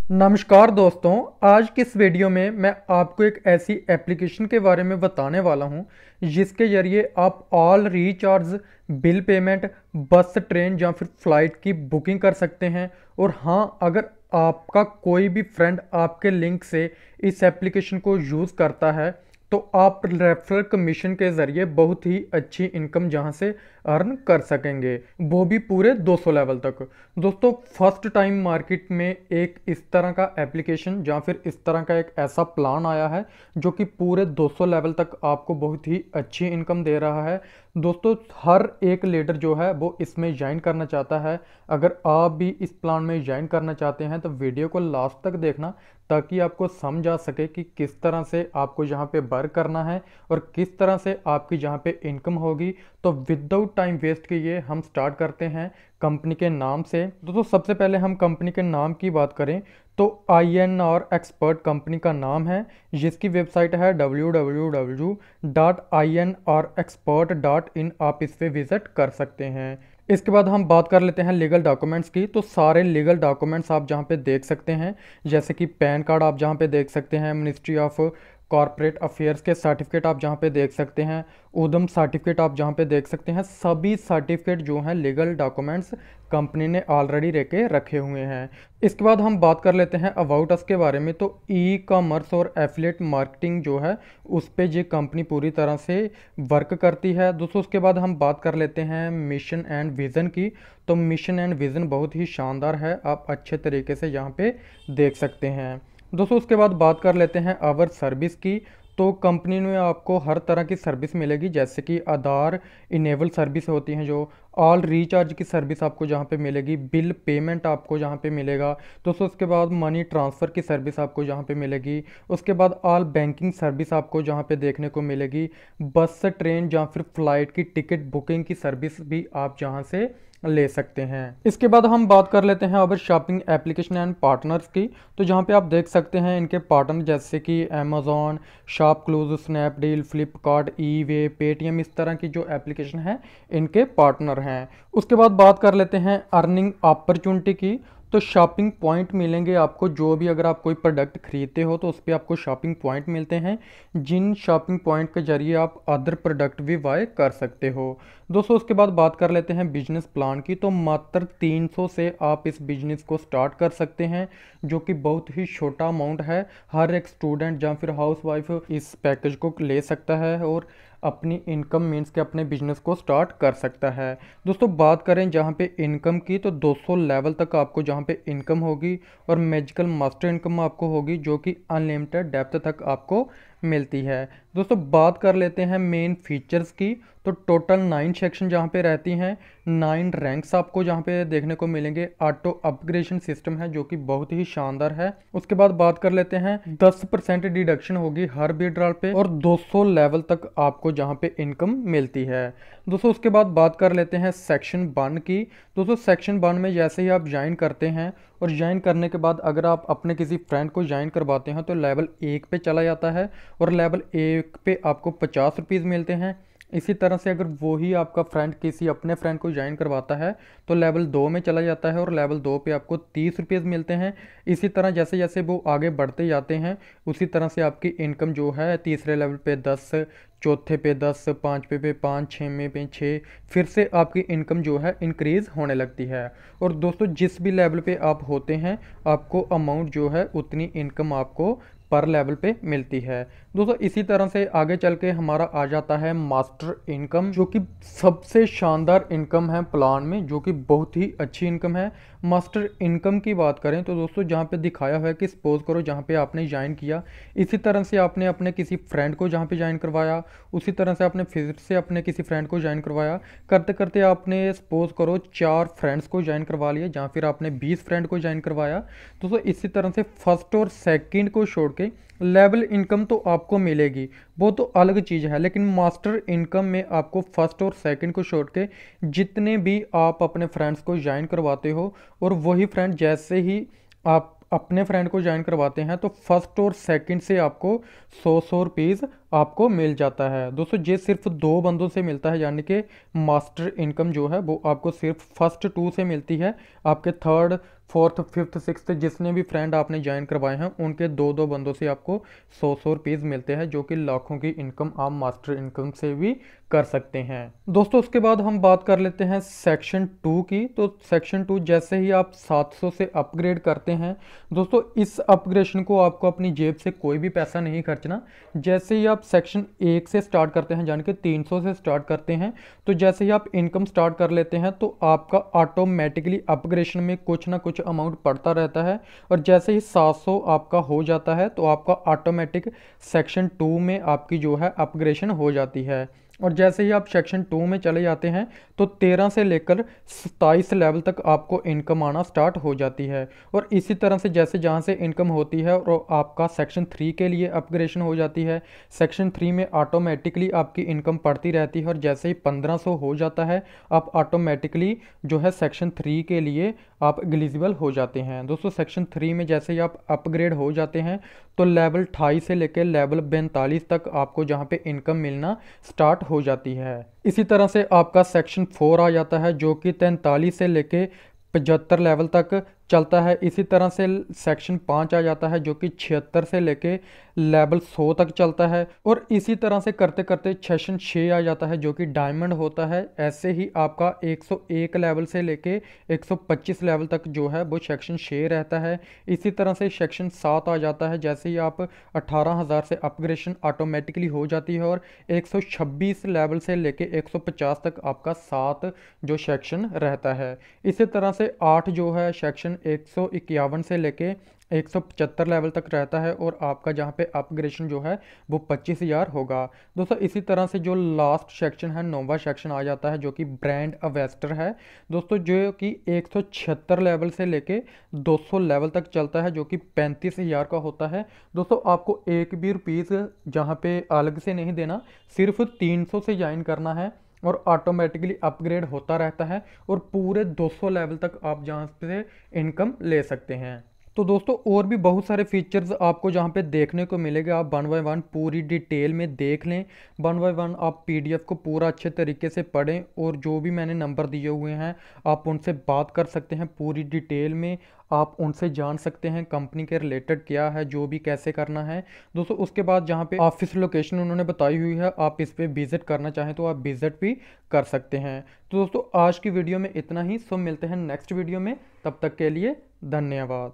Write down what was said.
नमस्कार दोस्तों। आज की इस वीडियो में मैं आपको एक ऐसी एप्लीकेशन के बारे में बताने वाला हूं जिसके ज़रिए आप ऑल रिचार्ज, बिल पेमेंट, बस, ट्रेन या फिर फ़्लाइट की बुकिंग कर सकते हैं। और हाँ, अगर आपका कोई भी फ्रेंड आपके लिंक से इस एप्लीकेशन को यूज़ करता है तो आप रेफरल कमीशन के ज़रिए बहुत ही अच्छी इनकम जहां से अर्न कर सकेंगे, वो भी पूरे 200 लेवल तक। दोस्तों, फर्स्ट टाइम मार्केट में एक इस तरह का एप्लीकेशन या फिर इस तरह का एक ऐसा प्लान आया है जो कि पूरे 200 लेवल तक आपको बहुत ही अच्छी इनकम दे रहा है। दोस्तों, हर एक लीडर जो है वो इसमें ज्वाइन करना चाहता है। अगर आप भी इस प्लान में ज्वाइन करना चाहते हैं तो वीडियो को लास्ट तक देखना, ताकि आपको समझ आ सके कि किस तरह से आपको यहाँ पे वर्क करना है और किस तरह से आपकी यहाँ पे इनकम होगी। तो विदाउट टाइम वेस्ट किए हम स्टार्ट करते हैं कंपनी के नाम से। दोस्तों, सबसे पहले हम कंपनी के नाम की बात करें तो INR एक्सपर्ट कंपनी का नाम है, जिसकी वेबसाइट है www.inrexpert.in। आप इस पे विजिट कर सकते हैं। इसके बाद हम बात कर लेते हैं लीगल डॉक्यूमेंट्स की। तो सारे लीगल डॉक्यूमेंट्स आप जहाँ पे देख सकते हैं, जैसे कि पैन कार्ड आप जहाँ पे देख सकते हैं, मिनिस्ट्री ऑफ कॉरपोरेट अफेयर्स के सर्टिफिकेट आप जहाँ पे देख सकते हैं, उदम सर्टिफिकेट आप जहाँ पे देख सकते हैं। सभी सर्टिफिकेट जो हैं लीगल डॉक्यूमेंट्स कंपनी ने ऑलरेडी लेके रखे हुए हैं। इसके बाद हम बात कर लेते हैं अबाउट अस के बारे में। तो ई कॉमर्स और एफिलिएट मार्केटिंग जो है उस पे ये कंपनी पूरी तरह से वर्क करती है। दोस्तों, उसके बाद हम बात कर लेते हैं मिशन एंड विज़न की। तो मिशन एंड विज़न बहुत ही शानदार है, आप अच्छे तरीके से यहाँ पे देख सकते हैं। दोस्तों, उसके बाद बात कर लेते हैं आवर सर्विस की। तो कंपनी में आपको हर तरह की सर्विस मिलेगी, जैसे कि आधार इनेबल सर्विस होती हैं, जो ऑल रिचार्ज की सर्विस आपको जहाँ पे मिलेगी, बिल पेमेंट आपको जहाँ पे मिलेगा। दोस्तों, उसके बाद मनी ट्रांसफ़र की सर्विस आपको जहाँ पे मिलेगी। उसके बाद ऑल बैंकिंग सर्विस आपको जहाँ पे देखने को मिलेगी। बस, ट्रेन या फिर फ्लाइट की टिकट बुकिंग की सर्विस भी आप जहाँ से ले सकते हैं। इसके बाद हम बात कर लेते हैं अवर शॉपिंग एप्लीकेशन एंड पार्टनर्स की। तो जहाँ पे आप देख सकते हैं इनके पार्टनर, जैसे कि Amazon, ShopClues, Snapdeal, Flipkart, eBay, Paytm, इस तरह की जो एप्लीकेशन है इनके पार्टनर हैं। उसके बाद बात कर लेते हैं अर्निंग अपॉर्चुनिटी की। तो शॉपिंग पॉइंट मिलेंगे आपको, जो भी अगर आप कोई प्रोडक्ट खरीदते हो तो उस पर आपको शॉपिंग पॉइंट मिलते हैं, जिन शॉपिंग पॉइंट के जरिए आप अदर प्रोडक्ट भी बाय कर सकते हो। दोस्तों, उसके बाद बात कर लेते हैं बिजनेस प्लान की। तो मात्र 300 से आप इस बिजनेस को स्टार्ट कर सकते हैं, जो कि बहुत ही छोटा अमाउंट है। हर एक स्टूडेंट या फिर हाउसवाइफ इस पैकेज को ले सकता है और अपनी इनकम मीन्स के अपने बिजनेस को स्टार्ट कर सकता है। दोस्तों, बात करें जहाँ पे इनकम की, तो 200 लेवल तक आपको जहाँ पे इनकम होगी और मैजिकल मास्टर इनकम आपको होगी, जो कि अनलिमिटेड डेप्थ तक आपको मिलती है। दोस्तों, बात कर लेते हैं मेन फीचर्स की। तो टोटल 9 सेक्शन जहाँ पे रहती हैं, 9 रैंक्स आपको जहाँ पे देखने को मिलेंगे। ऑटो अपग्रेडेशन सिस्टम है, जो कि बहुत ही शानदार है। उसके बाद बात कर लेते हैं 10% डिडक्शन होगी हर विड्रॉल पे, और 200 लेवल तक आपको जहाँ पे इनकम मिलती है। दोस्तों, उसके बाद बात कर लेते हैं सेक्शन 1 की। दोस्तों, सेक्शन 1 में जैसे ही आप ज्वाइन करते हैं और ज्वाइन करने के बाद अगर आप अपने किसी फ्रेंड को ज्वाइन करवाते हैं तो लेवल 1 पे चला जाता है और लेवल 1 पे आपको 50 रुपीज़ मिलते हैं। इसी तरह से अगर वही आपका फ्रेंड किसी अपने फ्रेंड को ज्वाइन करवाता है तो लेवल 2 में चला जाता है और लेवल 2 पे आपको 30 रुपीज़ मिलते हैं। इसी तरह जैसे जैसे वो आगे बढ़ते जाते हैं उसी तरह से आपकी इनकम जो है तीसरे लेवल पे 10, चौथे पे 10, पाँचवें पे 5, छवें पे 6, फिर से आपकी इनकम जो है इंक्रीज़ होने लगती है। और दोस्तों, जिस भी लेवल पे आप होते हैं आपको अमाउंट जो है उतनी इनकम आपको पर लेवल पे मिलती है। दोस्तों, इसी तरह से आगे चल के हमारा आ जाता है मास्टर इनकम, जो कि सबसे शानदार इनकम है प्लान में, जो कि बहुत ही अच्छी इनकम है। मास्टर इनकम की बात करें तो दोस्तों, जहाँ पे दिखाया हुआ है कि सपोज करो जहाँ पे आपने ज्वाइन किया, इसी तरह से आपने अपने किसी फ्रेंड को जहाँ पे ज्वाइन करवाया, उसी तरह से आपने फिर से अपने किसी फ्रेंड को ज्वाइन करवाया, करते करते आपने सपोज करो 4 फ्रेंड्स को ज्वाइन करवा लिया, जहाँ फिर आपने 20 फ्रेंड को ज्वाइन करवाया। दोस्तों, इसी तरह से फर्स्ट और सेकंड को छोड़ के लेवल इनकम तो आपको मिलेगी, वो तो अलग चीज़ है, लेकिन मास्टर इनकम में आपको फर्स्ट और सेकंड को छोड़ के जितने भी आप अपने फ्रेंड्स को ज्वाइन करवाते हो, और वही फ्रेंड जैसे ही आप अपने फ्रेंड को ज्वाइन करवाते हैं तो फर्स्ट और सेकंड से आपको 100 रुपीज़ आपको मिल जाता है। दोस्तों ये सिर्फ 2 बंदों से मिलता है, यानी कि मास्टर इनकम जो है वो आपको सिर्फ फर्स्ट 2 से मिलती है। आपके थर्ड, फोर्थ, फिफ्थ, सिक्स्थ जितने भी फ्रेंड आपने ज्वाइन करवाए हैं उनके 2-2 बंदों से आपको 100-100 रुपीज़ मिलते हैं, जो कि लाखों की इनकम आप मास्टर इनकम से भी कर सकते हैं। दोस्तों उसके बाद हम बात कर लेते हैं सेक्शन 2 की। तो सेक्शन 2 जैसे ही आप 700 से अपग्रेड करते हैं, दोस्तों इस अपग्रेडेशन को आपको अपनी जेब से कोई भी पैसा नहीं खर्चना। जैसे ही आप सेक्शन 1 से स्टार्ट करते हैं, यानी कि 300 से स्टार्ट करते हैं, तो जैसे ही आप इनकम स्टार्ट कर लेते हैं तो आपका ऑटोमेटिकली अपग्रेडेशन में कुछ ना कुछ अमाउंट पड़ता रहता है। और जैसे ही 700 आपका हो जाता है तो आपका ऑटोमेटिक सेक्शन 2 में आपकी जो है अपग्रेडेशन हो जाती है। और जैसे ही आप सेक्शन 2 में चले जाते हैं तो 13 से लेकर 27 लेवल तक आपको इनकम आना स्टार्ट हो जाती है। और इसी तरह से जैसे जहाँ से इनकम होती है और आपका सेक्शन 3 के लिए अपग्रेडेशन हो जाती है। सेक्शन 3 में ऑटोमेटिकली आपकी इनकम बढ़ती रहती है और जैसे ही 1500 हो जाता है आप ऑटोमेटिकली जो है सेक्शन 3 के लिए आप एलिजिबल हो जाते हैं। दोस्तों सेक्शन 3 में जैसे ही आप अपग्रेड हो जाते हैं तो लेवल 28 से लेकर लेवल 42 तक आपको जहाँ पे इनकम मिलना स्टार्ट हो जाती है। इसी तरह से आपका सेक्शन 4 आ जाता है, जो कि 43 से लेके 75 लेवल तक चलता है। इसी तरह से सेक्शन 5 आ जाता है, जो कि 76 से लेके लेवल 100 तक चलता है। और इसी तरह से करते करते सेक्शन 6 आ जाता है, जो कि डायमंड होता है। ऐसे ही आपका 101 लेवल से लेके 125 लेवल तक जो है वो सेक्शन 6 रहता है। इसी तरह से सेक्शन 7 आ जाता है, जैसे ही आप 18,000 से अपग्रेडेशन ऑटोमेटिकली हो जाती है। और 126 लेवल से लेके 150 तक आपका 7 जो सेक्शन रहता है। इसी तरह से 8 जो है सेक्शन 151 से लेके 175 लेवल तक रहता है और आपका जहाँ पे अपग्रेडेशन जो है वो 25,000 होगा। दोस्तों इसी तरह से जो लास्ट सेक्शन है 9वां सेक्शन आ जाता है, जो कि ब्रांड अवेस्टर है। दोस्तों जो कि 176 लेवल से लेके 200 लेवल तक चलता है, जो कि 35,000 का होता है। दोस्तों आपको एक भी रुपीज़ जहाँ पे अलग से नहीं देना, सिर्फ 300 से ज्वाइन करना है और ऑटोमेटिकली अपग्रेड होता रहता है और पूरे 200 लेवल तक आप जहाँ से इनकम ले सकते हैं। तो दोस्तों और भी बहुत सारे फीचर्स आपको जहाँ पे देखने को मिलेंगे। आप 1 बाय 1 पूरी डिटेल में देख लें। 1 बाय 1 आप पीडीएफ को पूरा अच्छे तरीके से पढ़ें और जो भी मैंने नंबर दिए हुए हैं आप उनसे बात कर सकते हैं पूरी डिटेल में। आप उनसे जान सकते हैं कंपनी के रिलेटेड क्या है, जो भी कैसे करना है। दोस्तों उसके बाद जहाँ पे ऑफिस लोकेशन उन्होंने बताई हुई है, आप इस पर विजिट करना चाहें तो आप विजिट भी कर सकते हैं। तो दोस्तों आज की वीडियो में इतना ही। सो मिलते हैं नेक्स्ट वीडियो में, तब तक के लिए धन्यवाद।